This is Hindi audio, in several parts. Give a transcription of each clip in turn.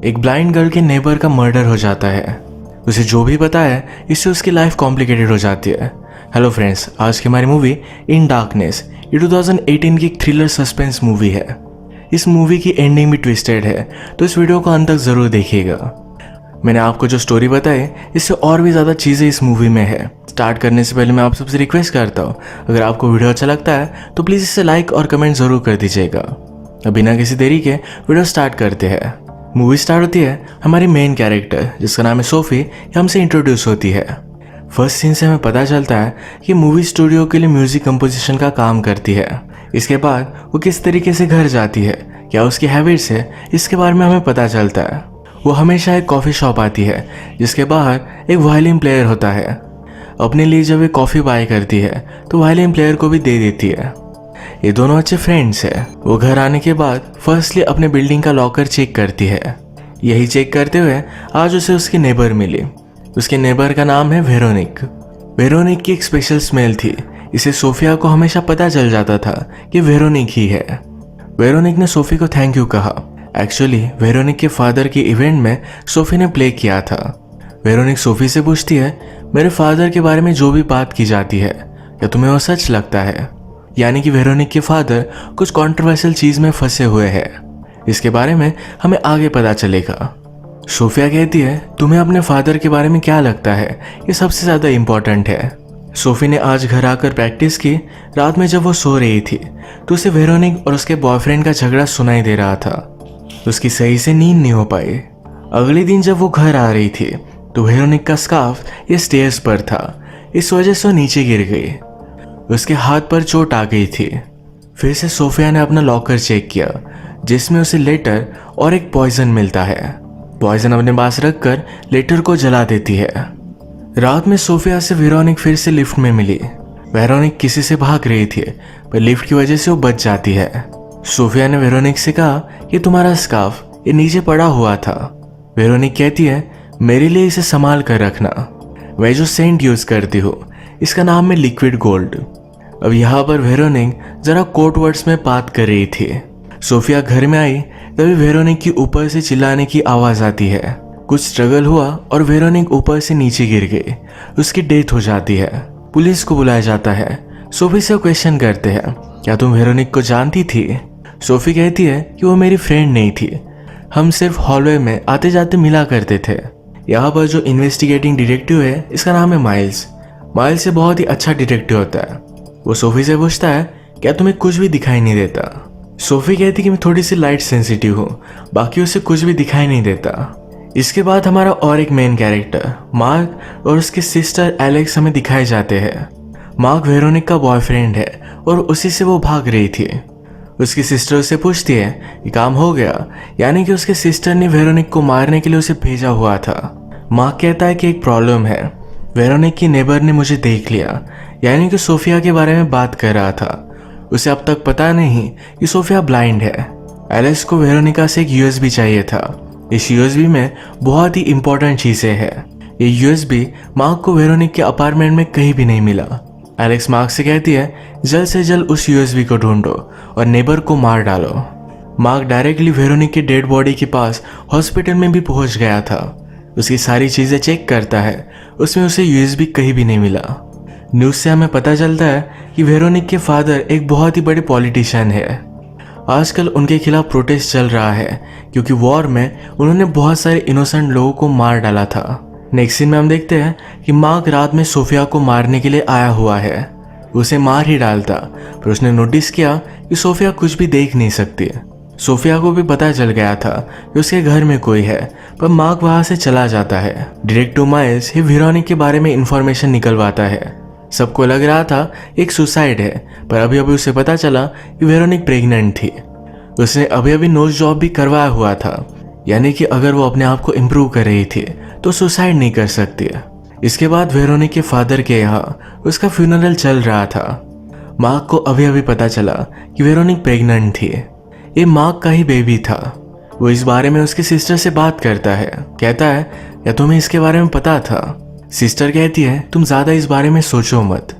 एक ब्लाइंड गर्ल के नेबर का मर्डर हो जाता है। उसे जो भी पता है इससे उसकी लाइफ कॉम्प्लिकेटेड हो जाती है। हेलो फ्रेंड्स, आज की हमारी मूवी इन डार्कनेस ये 2018 की एक थ्रिलर सस्पेंस मूवी है। इस मूवी की एंडिंग भी ट्विस्टेड है, तो इस वीडियो को अंत तक ज़रूर देखिएगा। मैंने आपको जो स्टोरी बताई इससे और भी ज़्यादा चीज़ें इस मूवी में है। स्टार्ट करने से पहले मैं आप सबसे रिक्वेस्ट करता हूँ, अगर आपको वीडियो अच्छा लगता है तो प्लीज़ इसे लाइक और कमेंट ज़रूर कर दीजिएगा। अब बिना किसी देरी के वीडियो स्टार्ट करते हैं। मूवी स्टार्ट होती है हमारी मेन कैरेक्टर जिसका नाम है सोफी, हमसे इंट्रोड्यूस होती है। फर्स्ट सीन से हमें पता चलता है कि मूवी स्टूडियो के लिए म्यूजिक कंपोजिशन का काम करती है। इसके बाद वो किस तरीके से घर जाती है, क्या उसकी हैबिट्स है, इसके बारे में हमें पता चलता है। वो हमेशा एक कॉफ़ी शॉप आती है जिसके बाहर एक वायलिन प्लेयर होता है। अपने लिए जब ये कॉफ़ी बाय करती है तो वायलिन प्लेयर को भी दे देती है। ये दोनों अच्छे फ्रेंड्स हैं। वो घर आने के बाद फर्स्टली अपने बिल्डिंग का लॉकर चेक करती है। यही चेक करते हुए आज उसे उसकी नेबर मिली। उसके नेबर का नाम है वेरोनिक। वेरोनिक की एक स्पेशल स्मेल थी। इसे सोफिया को हमेशा पता चल जाता था कि वेरोनिक ही है। वेरोनिक ने सोफी को थैंक यू कहा। एक्चुअली वेरोनिक के फादर के इवेंट में सोफी ने प्ले किया था। वेरोनिक सोफी से पूछती है, मेरे फादर के बारे में जो भी बात की जाती है क्या तुम्हें वो सच लगता है? यानी कि वेरोनिक के फादर कुछ कंट्रोवर्शियल चीज में फंसे हुए हैं। इसके बारे में हमें आगे पता चलेगा। सोफिया कहती है, तुम्हें अपने फादर के बारे में क्या लगता है, ये सबसे ज्यादा इम्पोर्टेंट है। सोफी ने आज घर आकर प्रैक्टिस की। रात में जब वो सो रही थी तो उसे वेरोनिक और उसके बॉयफ्रेंड का झगड़ा सुनाई दे रहा था। उसकी सही से नींद नहीं हो पाई। अगले दिन जब वो घर आ रही थी तो वेरोनिक का स्कार्फ ये स्टेयर्स पर था। इस वजह से वो नीचे गिर गई। उसके हाथ पर चोट आ गई थी। फिर से सोफिया ने अपना लॉकर चेक किया जिसमें उसे लेटर और एक पॉइजन मिलता है। पॉइजन अपने पास रखकर लेटर को जला देती है। रात में सोफिया से वेरोनिक फिर से लिफ्ट में मिली। वेरोनिक किसी से भाग रही थी पर लिफ्ट की वजह से वो बच जाती है। सोफिया ने वेरोनिक से कहा कि तुम्हारा स्कार्फ ये नीचे पड़ा हुआ था। वेरोनिक कहती है, मेरे लिए इसे संभाल कर रखना। मैं जो सेंट यूज करती हूँ इसका नाम है लिक्विड गोल्ड। अब यहाँ पर वेरोनिक जरा कोड वर्ड्स में बात कर रही थी। सोफिया घर में आई तभी वेरोनिक की ऊपर से चिल्लाने की आवाज आती है। कुछ स्ट्रगल हुआ और वेरोनिक ऊपर से नीचे गिर गई। उसकी डेथ हो जाती है। पुलिस को बुलाया जाता है। सोफी से क्वेश्चन करते हैं, क्या तुम वेरोनिक को जानती थी? सोफी कहती है कि वो मेरी फ्रेंड नहीं थी, हम सिर्फ हॉलवे में आते जाते मिला करते थे। यहाँ पर जो इन्वेस्टिगेटिंग डिटेक्टिव है इसका नाम है माइल्स। माइल्स से बहुत ही अच्छा डिटेक्टिव होता है। वो सोफी से पूछता है, क्या तुम्हें कुछ भी दिखाई नहीं देता? सोफी कहती कि मैं थोड़ी सी लाइट सेंसिटिव हूँ, बाकी उसे कुछ भी दिखाई नहीं देता। इसके बाद हमारा और एक मेन कैरेक्टर मार्क और उसके सिस्टर एलेक्स हमें दिखाए जाते हैं। मार्क वेरोनिक का बॉयफ्रेंड है और उसी से वो भाग रही थी। उसकी सिस्टर उससे पूछती है कि काम हो गया, यानी कि उसके सिस्टर ने वेरोनिक को मारने के लिए उसे भेजा हुआ था। मार्क कहता है कि एक प्रॉब्लम है, वेरोनिक की नेबर ने मुझे देख लिया, यानी कि सोफिया के बारे में बात कर रहा था। उसे अब तक पता नहीं कि सोफिया ब्लाइंड है। एलेक्स को वेरोनिका से एक यूएसबी चाहिए था। इस यूएसबी में बहुत ही इंपॉर्टेंट चीजें हैं। ये यूएसबी मार्क को वेरोनिक के अपार्टमेंट में कहीं भी नहीं मिला। एलेक्स मार्क से कहती है, जल्द से जल्द उस यूएसबी को ढूंढो और नेबर को मार डालो। मार्क डायरेक्टली वेरोनिक के डेड बॉडी के पास हॉस्पिटल में भी पहुंच गया था। उसकी सारी चीजें चेक करता है, उसमें उसे यूएसबी कहीं भी नहीं मिला। न्यूज से हमें पता चलता है कि वेरोनिक के फादर एक बहुत ही बड़े पॉलिटिशियन है। आजकल उनके खिलाफ प्रोटेस्ट चल रहा है क्योंकि वॉर में उन्होंने बहुत सारे इनोसेंट लोगों को मार डाला था। नेक्स्ट सीन में हम देखते हैं कि मार्क रात में सोफिया को मारने के लिए आया हुआ है। उसे मार ही डालता, पर उसने नोटिस किया कि सोफिया कुछ भी देख नहीं सकती। सोफिया को भी पता चल गया था कि उसके घर में कोई है, पर मार्क वहां से चला जाता है। डिटेक्टिव माइल्स ही वेरोनिक के बारे में इंफॉर्मेशन निकलवाता है। सबको लग रहा था एक सुसाइड है, पर अभी अभी उसे पता चला कि वेरोनिक प्रेग्नेंट थी। उसने अभी अभी नोज जॉब भी करवाया हुआ था, यानी कि अगर वो अपने आप को इम्प्रूव कर रही थी तो सुसाइड नहीं कर सकती। इसके बाद वेरोनिक के फादर के यहाँ उसका फ्यूनरल चल रहा था। मार्क को अभी अभी पता चला कि वेरोनिक प्रेग्नेंट थी। ये मार्क का ही बेबी था। वो इस बारे में उसकी सिस्टर से बात करता है। कहता है, क्या तुम्हें इसके बारे में पता था? सिस्टर कहती है, तुम ज्यादा इस बारे में सोचो मत।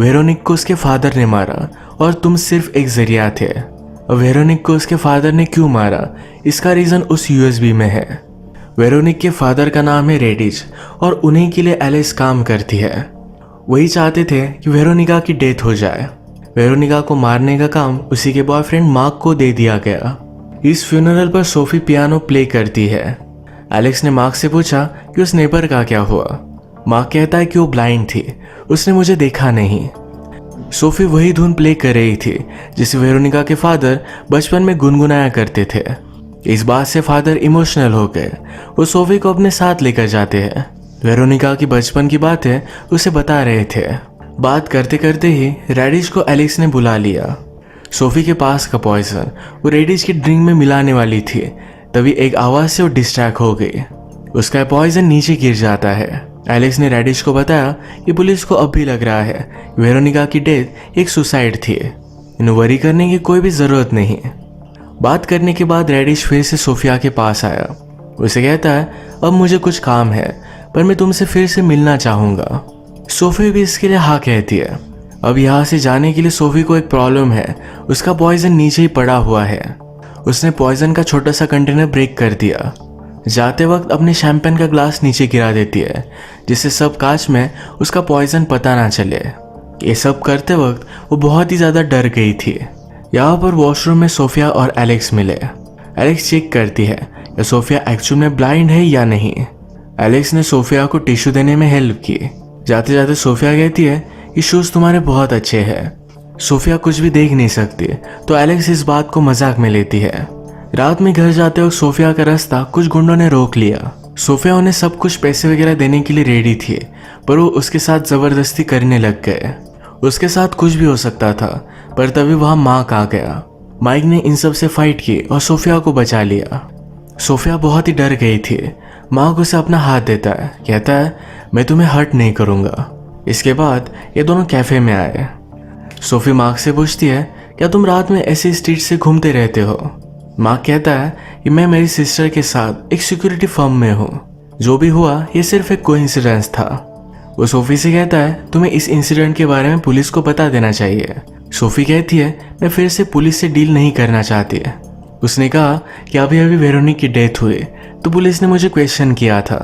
वेरोनिक को उसके फादर ने मारा और तुम सिर्फ एक जरिया थे। और वेरोनिक को उसके फादर ने क्यों मारा, इसका रीज़न उस यूएसबी में है। वेरोनिक के फादर का नाम है रेडिज और उन्हीं के लिए एलिस काम करती है। वही चाहते थे कि वेरोनिका की डेथ हो जाए। वेरोनिका को मारने का काम उसी के बॉयफ्रेंड मार्क को दे दिया गया। इस फ्यूनरल पर सोफी पियानो प्ले करती है। एलेक्स ने मार्क से पूछा कि उस नेबर का क्या हुआ। मार्क कहता है कि वो ब्लाइंड थी, उसने मुझे देखा नहीं। सोफी वही धुन प्ले कर रही थी जिसे वेरोनिका के फादर बचपन में गुनगुनाया करते थे। इस बात से फादर इमोशनल हो गए। वो सोफी को अपने साथ लेकर जाते हैं। वेरोनिका की बचपन की बातें उसे बता रहे थे। बात करते करते ही रेडिश को एलेक्स ने बुला लिया। सोफी के पास का पॉइजन वो रेडिश की ड्रिंक में मिलाने वाली थी, तभी एक आवाज से वो डिस्ट्रैक्ट हो गई। उसका पॉइजन नीचे गिर जाता है। एलेक्स ने रेडिश को बताया कि पुलिस को अब भी लग रहा है वेरोनिका की डेथ एक सुसाइड थी, इन्हें वरी करने की कोई भी जरूरत नहीं। बात करने के बाद रेडिश फिर से सोफिया के पास आया। उसे कहता है अब मुझे कुछ काम है पर मैं तुमसे फिर से मिलना चाहूंगा। सोफी भी इसके लिए हाँ कहती है। अब यहाँ से जाने के लिए सोफी को एक प्रॉब्लम है, उसका पॉइजन नीचे ही पड़ा हुआ है। उसने पॉइजन का छोटा सा कंटेनर ब्रेक कर दिया। जाते वक्त अपने शैंपेन का ग्लास नीचे गिरा देती है जिससे सब कांच में उसका पॉइजन पता ना चले। ये सब करते वक्त वो बहुत ही ज़्यादा डर गई थी। यहाँ पर वॉशरूम में सोफिया और एलेक्स मिले। एलेक्स चेक करती है कि सोफिया एक्चुअल में ब्लाइंड है या नहीं। एलेक्स ने सोफिया को टिश्यू देने में हेल्प की। जाते जाते सोफिया कहती है कि शूज़ तुम्हारे बहुत अच्छे हैं। सोफिया कुछ भी देख नहीं सकती तो एलेक्स इस बात को मजाक में लेती है। रात में घर जाते वक्त सोफिया का रास्ता कुछ गुंडों ने रोक लिया। सोफिया उन्हें सब कुछ पैसे वगैरह देने के लिए रेडी थी पर वो उसके साथ जबरदस्ती करने लग गए। उसके साथ कुछ भी हो सकता था पर तभी वहां मार्क आ गया। माइक ने इन सब से फाइट की और सोफिया को बचा लिया। सोफिया बहुत ही डर गई थी। मार्क उसे अपना हाथ देता है, कहता है मैं तुम्हें हर्ट नहीं करूंगा। इसके बाद ये दोनों कैफे में आए। सोफी मार्क से पूछती है क्या तुम रात में ऐसे स्ट्रीट से घूमते रहते हो। मार्क कहता है कि मैं मेरी सिस्टर के साथ एक सिक्योरिटी फर्म में हूँ, जो भी हुआ ये सिर्फ एक कोइंसिडेंस था। वो सोफी से कहता है तुम्हें इस इंसिडेंट के बारे में पुलिस को बता देना चाहिए। सोफी कहती है मैं फिर से पुलिस से डील नहीं करना चाहती है। उसने कहा कि अभी अभी वेरोनिक की डेथ हुई तो पुलिस ने मुझे क्वेश्चन किया था।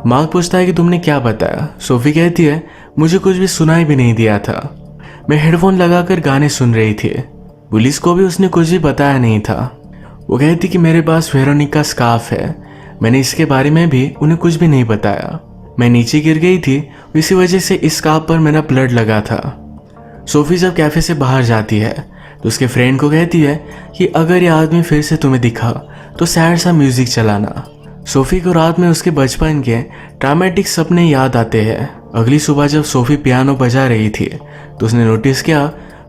मार्क पूछता है कि तुमने क्या बताया। सोफी कहती है मुझे कुछ भी सुनाई भी नहीं दिया था, मैं हेडफोन लगाकर गाने सुन रही थी। पुलिस को भी उसने कुछ भी बताया नहीं था। वो कहती कि मेरे पास वेरोनिक का स्कार्फ है, मैंने इसके बारे में भी उन्हें कुछ भी नहीं बताया। मैं नीचे गिर गई थी, इसी वजह से इस स्कार्फ पर मेरा ब्लड लगा था। सोफी जब कैफे से बाहर जाती है तो उसके फ्रेंड को कहती है कि अगर ये आदमी फिर से तुम्हें दिखा तो सैड सा म्यूजिक चलाना। सोफी को रात में उसके बचपन के ड्रामेटिक सपने याद आते हैं। अगली सुबह जब सोफी पियानो बजा रही थी तो उसने नोटिस किया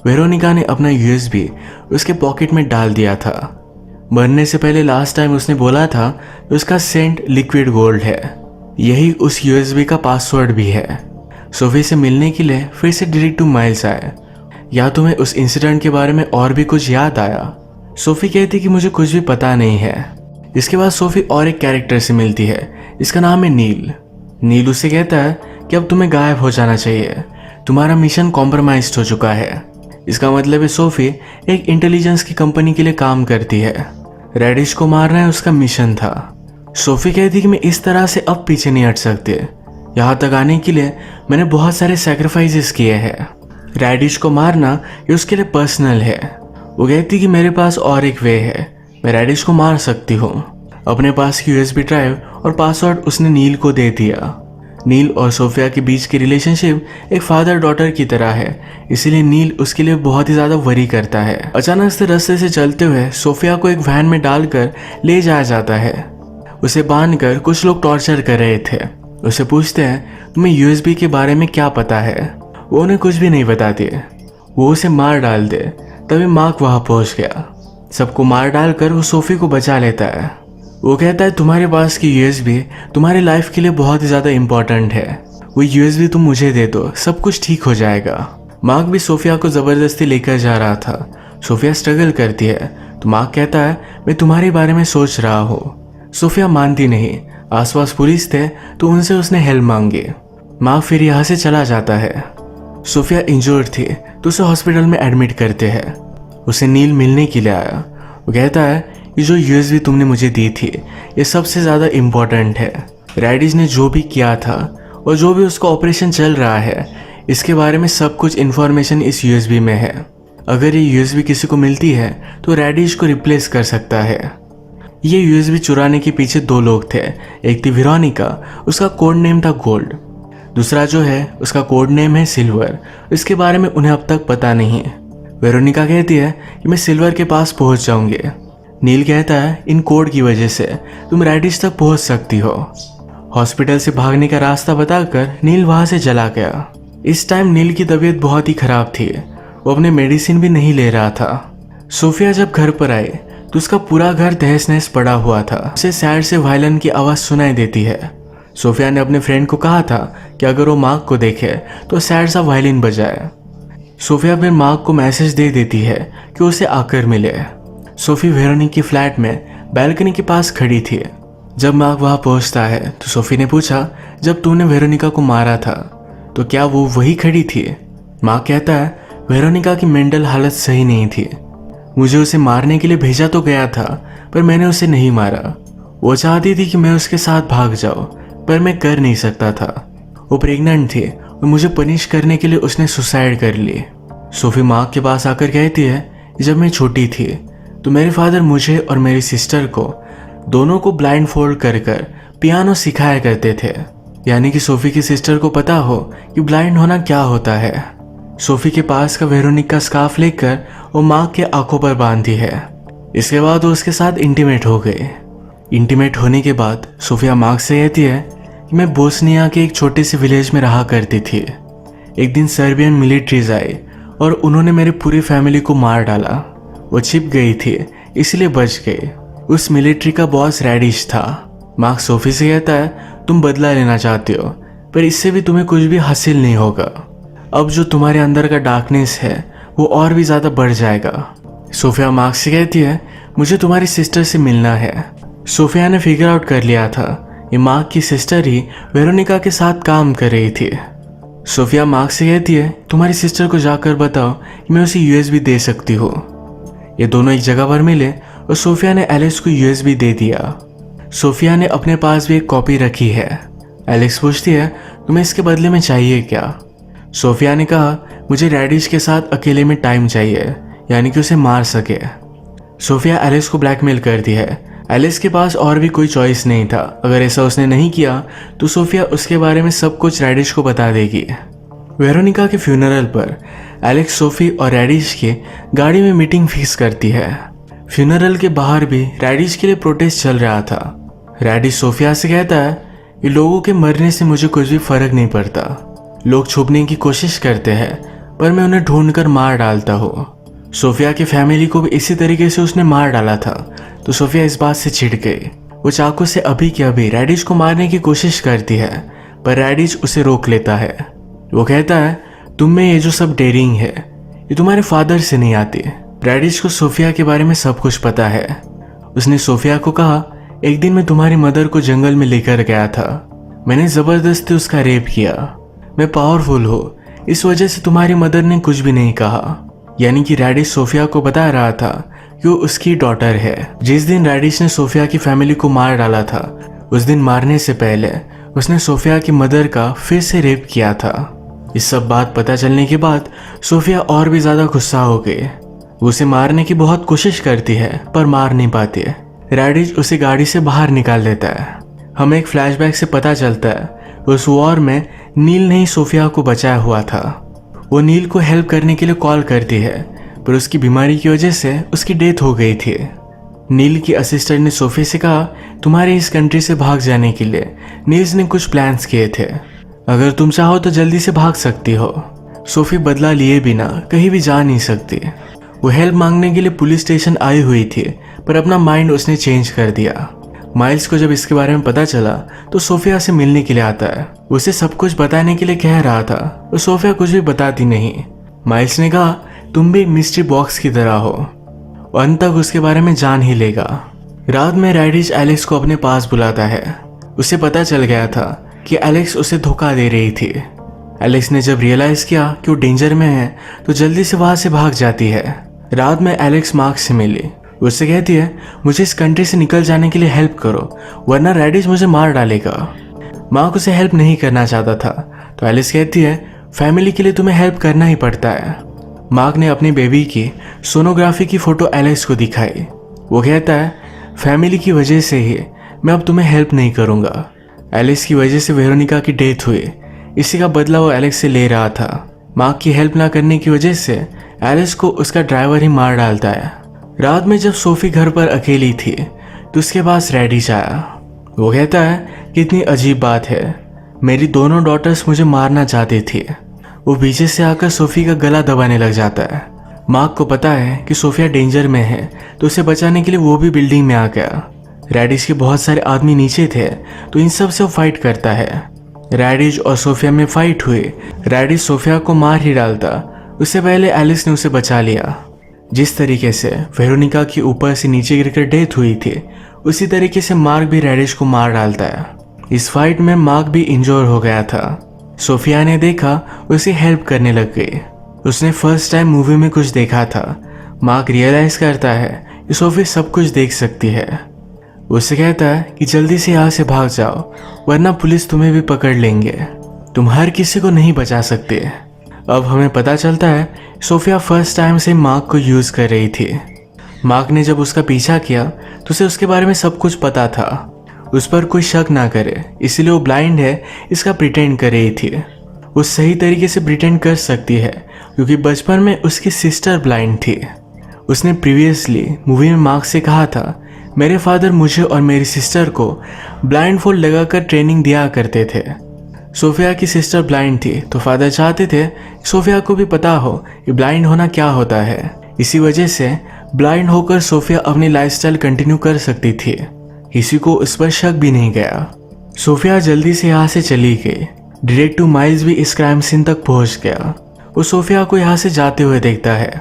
वेरोनिका ने अपना यूएसबी उसके पॉकेट में डाल दिया था। मरने से पहले लास्ट टाइम उसने बोला था कि उसका सेंट लिक्विड गोल्ड है, यही उस यूएसबी का पासवर्ड भी है। सोफी से मिलने के लिए फिर से डिटेक्टिव माइल्स आए। या तुम्हें उस इंसिडेंट के बारे में और भी कुछ याद आया। सोफी कहती कि मुझे कुछ भी पता नहीं है। इसके बाद सोफी और एक कैरेक्टर से मिलती है, इसका नाम है नील। नील उसे कहता है कि अब तुम्हें गायब हो जाना चाहिए, तुम्हारा मिशन कॉम्प्रोमाइज्ड हो चुका है। इसका मतलब है सोफी एक इंटेलिजेंस की कंपनी के लिए काम करती है। रेडिश को मारना है उसका मिशन था। सोफी कहती कि मैं इस तरह से अब पीछे नहीं हट सकती, यहाँ तक आने के लिए मैंने बहुत सारे सैक्रिफाइसेस किए हैं। रेडिश को मारना ये उसके लिए पर्सनल है। वो कहती कि मेरे पास और एक वे है, मैं रेडिश को मार सकती हूँ। अपने पास की यूएसबी ड्राइव और पासवर्ड उसने नील को दे दिया। नील और सोफिया के बीच की रिलेशनशिप एक फादर डॉटर की तरह है, इसीलिए नील उसके लिए बहुत ही ज़्यादा वरी करता है। अचानक से रास्ते से चलते हुए सोफिया को एक वैन में डालकर ले जाया जाता है। उसे बांधकर कुछ लोग टॉर्चर कर रहे थे। उसे पूछते हैं तुम्हें यूएसबी के बारे में क्या पता है। वो उन्हें कुछ भी नहीं बताती। वो उसे मार डाल दे। तभी मार्क वहाँ पहुँच गया। सबको मार डालकर वो सोफी को बचा लेता है। वो कहता है तुम्हारे पास की यूएसबी तुम्हारी लाइफ के लिए बहुत ही ज़्यादा इम्पोर्टेंट है, वो यूएसबी तुम मुझे दे दो, सब कुछ ठीक हो जाएगा। मार्क भी सोफिया को ज़बरदस्ती लेकर जा रहा था। सोफिया स्ट्रगल करती है तो मार्क कहता है मैं तुम्हारे बारे में सोच रहा हूँ। सोफिया मानती नहीं। आसपास पुलिस थे तो उनसे उसने हेल्प मांगी। मार्क फिर यहाँ से चला जाता है। सोफिया इंजर्ड थी तो उसे हॉस्पिटल में एडमिट करते हैं। उसे नील मिलने के लिए आया। वो कहता है ये जो यूएसबी तुमने मुझे दी थी ये सबसे ज़्यादा इम्पोर्टेंट है। रैडिश ने जो भी किया था और जो भी उसका ऑपरेशन चल रहा है इसके बारे में सब कुछ इन्फॉर्मेशन इस यूएसबी में है। अगर ये यूएसबी किसी को मिलती है तो रैडिश को रिप्लेस कर सकता है। ये यूएसबी चुराने के पीछे 2 लोग थे। एक थी वेरोनिका, उसका कोड नेम था गोल्ड। दूसरा जो है उसका कोड नेम है सिल्वर। इसके बारे में उन्हें अब तक पता नहीं है। वेरोनिका कहती है कि मैं सिल्वर के पास पहुंच जाऊंगी। नील कहता है इन कोड की वजह से तुम रैडिश तक पहुंच सकती हो। हॉस्पिटल से भागने का रास्ता बताकर नील वहां से चला गया। इस टाइम नील की तबीयत बहुत ही खराब थी। वो अपने मेडिसिन भी नहीं ले रहा था। सोफिया जब घर पर आई तो उसका पूरा घर तहस नहस पड़ा हुआ था। उसे सैड से वायलिन की आवाज़ सुनाई देती है। सोफिया ने अपने फ्रेंड को कहा था कि अगर वो मार्क को देखे तो सैड सा वायलिन बजाए। सोफिया फिर मार्क को मैसेज दे देती है कि उसे आकर मिले। सोफी वेरोनिका की फ्लैट में बैल्कनी के पास खड़ी थी। जब मार्क वहां पहुंचता है तो सोफी ने पूछा जब तूने वेरोनिका को मारा था तो क्या वो वही खड़ी थी? मार्क कहता है वेरोनिका की मेंटल हालत सही नहीं थी। मुझे उसे मारने के लिए भेजा तो गया था पर मैंने उसे नहीं मारा। वो चाहती थी कि मैं उसके साथ भाग जाऊं पर मैं कर नहीं सकता था। वो प्रेग्नेंट थी और मुझे पनिश करने के लिए उसने सुसाइड कर ली। सोफी मार्क के पास आकर कहती है जब मैं छोटी थी तो मेरे फादर मुझे और मेरी सिस्टर को दोनों को ब्लाइंड फोल्ड कर पियानो सिखाया करते थे। यानी कि सोफी की सिस्टर को पता हो कि ब्लाइंड होना क्या होता है। सोफी के पास का वेरोनिका का स्कार्फ लेकर वो मार्क के आंखों पर बांधी है। इसके बाद वो उसके साथ इंटीमेट हो गए। इंटीमेट होने के बाद सोफिया मार्क से कहती है कि मैं बोस्निया के एक छोटे से विलेज में रहा करती थी। एक दिन सर्बियन मिलिट्रीज आई और उन्होंने मेरी पूरी फैमिली को मार डाला। वो छिप गई थी इसलिए बच गई। उस मिलिट्री का बॉस रैडिश था। मार्क सोफी से कहता है तुम बदला लेना चाहते हो पर इससे भी तुम्हें कुछ भी हासिल नहीं होगा। अब जो तुम्हारे अंदर का डार्कनेस है वो और भी ज़्यादा बढ़ जाएगा। सोफिया मार्क से कहती है मुझे तुम्हारी सिस्टर से मिलना है। सोफिया ने फिगर आउट कर लिया था ये मार्क की सिस्टर ही वेरोनिका के साथ काम कर रही थी। सोफिया मार्क से कहती है तुम्हारी सिस्टर को जाकर बताओ कि मैं उसे यूएसबी दे सकती हूँ। ये दोनों एक जगह पर मिले और सोफिया ने एलेक्स को यूएसबी दे दिया। सोफिया ने अपने पास भी एक कॉपी रखी है। एलेक्स पूछती है तुम्हें इसके बदले में चाहिए क्या? सोफिया ने कहा मुझे रैडिश के साथ अकेले में टाइम चाहिए, यानी कि उसे मार सके। सोफिया एलेक्स को ब्लैकमेल करती है। एलेक्स के पास और भी कोई चॉइस नहीं था। अगर ऐसा उसने नहीं किया तो सोफिया उसके बारे में सब कुछ रैडिश को बता देगी। वेरोनिका के फ्यूनरल पर एलेक्स सोफी और रैडिश की गाड़ी में मीटिंग फिक्स करती है। फ्यूनरल के बाहर भी रैडिश के लिए प्रोटेस्ट चल रहा था। रैडिश सोफिया से कहता है कि लोगों के मरने से मुझे कुछ भी फर्क नहीं पड़ता। लोग छुपने की कोशिश करते हैं पर मैं उन्हें ढूंढकर मार डालता हूँ। सोफिया की फैमिली को भी इसी तरीके से उसने मार डाला था तो सोफिया इस बात से चिढ़ गई। वो चाकू से अभी के अभी रैडिश को मारने की कोशिश करती है पर रैडिश उसे रोक लेता है। वो कहता है तुम में ये जो सब डेयरिंग है ये तुम्हारे फादर से नहीं आती। रैडिश को सोफिया के बारे में सब कुछ पता है। उसने सोफिया को कहा एक दिन मैं तुम्हारी मदर को जंगल में लेकर गया था। मैंने जबरदस्ती उसका रेप किया। मैं पावरफुल हूँ इस वजह से तुम्हारी मदर ने कुछ भी नहीं कहा। यानी कि रैडिश सोफिया को बता रहा था कि वो उसकी डॉटर है। जिस दिन रैडिश ने सोफिया की फैमिली को मार डाला था उस दिन मारने से पहले उसने सोफिया की मदर का फिर से रेप किया था। इस सब बात पता चलने के बाद सोफिया और भी ज्यादा गुस्सा हो गई। वो उसे मारने की बहुत कोशिश करती है पर मार नहीं पाती है। रैडिश उसे गाड़ी से बाहर निकाल देता है। हमें एक फ्लैशबैक से पता चलता है उस वॉर में नील ने ही सोफिया को बचाया हुआ था। वो नील को हेल्प करने के लिए कॉल करती है पर उसकी बीमारी की वजह से उसकी डेथ हो गई थी। नील की असिस्टेंट ने सोफी से कहा तुम्हारे इस कंट्री से भाग जाने के लिए नील्स ने कुछ प्लान्स किए थे। अगर तुम चाहो तो जल्दी से भाग सकती हो। सोफी बदला लिए बिना कहीं भी जा नहीं सकती। वो हेल्प मांगने के लिए पुलिस स्टेशन आई हुई थी पर अपना माइंड उसने चेंज कर दिया। माइल्स को जब इसके बारे में पता चला तो सोफिया से मिलने के लिए आता है। उसे सब कुछ बताने के लिए कह रहा था तो सोफिया कुछ भी बताती नहीं। माइल्स ने कहा तुम भी मिस्ट्री बॉक्स की तरह हो, अंत तक उसके बारे में जान ही लेगा। रात में रैडिश एलेक्स को अपने पास बुलाता है। उसे पता चल गया था कि एलेक्स उसे धोखा दे रही थी। एलेक्स ने जब रियलाइज किया कि वो डेंजर में है तो जल्दी से वहां से भाग जाती है। रात में एलेक्स मार्क से मिली। उससे कहती है मुझे इस कंट्री से निकल जाने के लिए हेल्प करो, वरना रेडिश मुझे मार डालेगा। मार्क उसे हेल्प नहीं करना चाहता था, तो एलिस कहती है फैमिली के लिए तुम्हें हेल्प करना ही पड़ता है। मार्क ने अपनी बेबी की सोनोग्राफी की फ़ोटो एलेक्स को दिखाई। वो कहता है फैमिली की वजह से ही मैं अब तुम्हें हेल्प नहीं करूँगा। एलिस की वजह से वेरोनिका की डेथ हुई, इसी का बदला वो एलेक्स से ले रहा था। मार्क की हेल्प ना करने की वजह से एलिस को उसका ड्राइवर ही मार डालता है। रात में जब सोफी घर पर अकेली थी तो उसके पास रेडिश आया। वो कहता है कितनी अजीब बात है, मेरी दोनों डॉटर्स मुझे मारना चाहती थी। वो पीछे से आकर सोफी का गला दबाने लग जाता है। मार्क को पता है कि सोफिया डेंजर में है, तो उसे बचाने के लिए वो भी बिल्डिंग में आ गया। रेडिश के बहुत सारे आदमी नीचे थे, तो इन सब से वो फाइट करता है। रेडिश और सोफिया में फाइट हुई। रेडिश सोफिया को मार ही डालता, उससे पहले एलिस ने उसे बचा लिया। जिस तरीके से वेरोनिका की ऊपर से नीचे गिरकर डेथ हुई थी, उसी तरीके से मार्क भी रेडिश को मार डालता है। इस फाइट में मार्क भी इंजोर हो गया था। सोफिया ने देखा, उसे हेल्प करने लग गई। उसने फर्स्ट टाइम मूवी में कुछ देखा था। मार्क रियलाइज करता है कि सोफी सब कुछ देख सकती है। उससे कहता है कि जल्दी से यहाँ से भाग जाओ, वरना पुलिस तुम्हें भी पकड़ लेंगे। तुम हर किसी को नहीं बचा सकते। अब हमें पता चलता है सोफिया फर्स्ट टाइम से मार्क को यूज कर रही थी। मार्क ने जब उसका पीछा किया तो उसे उसके बारे में सब कुछ पता था। उस पर कोई शक ना करे, इसलिए वो ब्लाइंड है इसका प्रिटेंड कर रही थी। वो सही तरीके से प्रिटेंड कर सकती है क्योंकि बचपन में उसकी सिस्टर ब्लाइंड थी। उसने प्रीवियसली मूवी में मार्क से कहा था मेरे फादर मुझे और मेरी सिस्टर को ब्लाइंड फोल्ड लगाकर ट्रेनिंग दिया करते थे। सोफिया की सिस्टर ब्लाइंड थी, तो फादर चाहते थे सोफिया को भी पता हो कि ब्लाइंड होना क्या होता है। इसी वजह से ब्लाइंड होकर सोफिया अपनी लाइफस्टाइल कंटिन्यू कर सकती थी। किसी को उस पर शक भी नहीं गया। सोफिया जल्दी से यहाँ से चली गई। डिटेक्टिव माइल्स भी इस क्राइम सीन तक पहुँच गया। वो सोफिया को यहाँ से जाते हुए देखता है।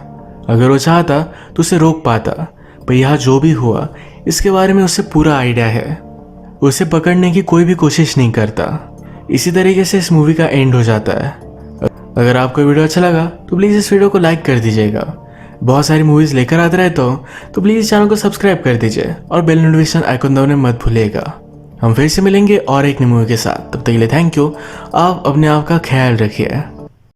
अगर वो चाहता तो उसे रोक पाता, पर यहाँ जो भी हुआ इसके बारे में उसे पूरा आइडिया है। उसे पकड़ने की कोई भी कोशिश नहीं करता। इसी तरीके से इस मूवी का एंड हो जाता है। अगर आपको वीडियो अच्छा लगा तो प्लीज़ इस वीडियो को लाइक कर दीजिएगा। बहुत सारी मूवीज़ लेकर आते रहता हूँ, तो प्लीज़ चैनल को सब्सक्राइब कर दीजिए और बेल नोटिफिकेशन आइकन दबाना मत भूलिएगा। हम फिर से मिलेंगे और एक नई मूवी के साथ। तब तक के लिए थैंक यू। आप अपने आप का ख्याल रखिए।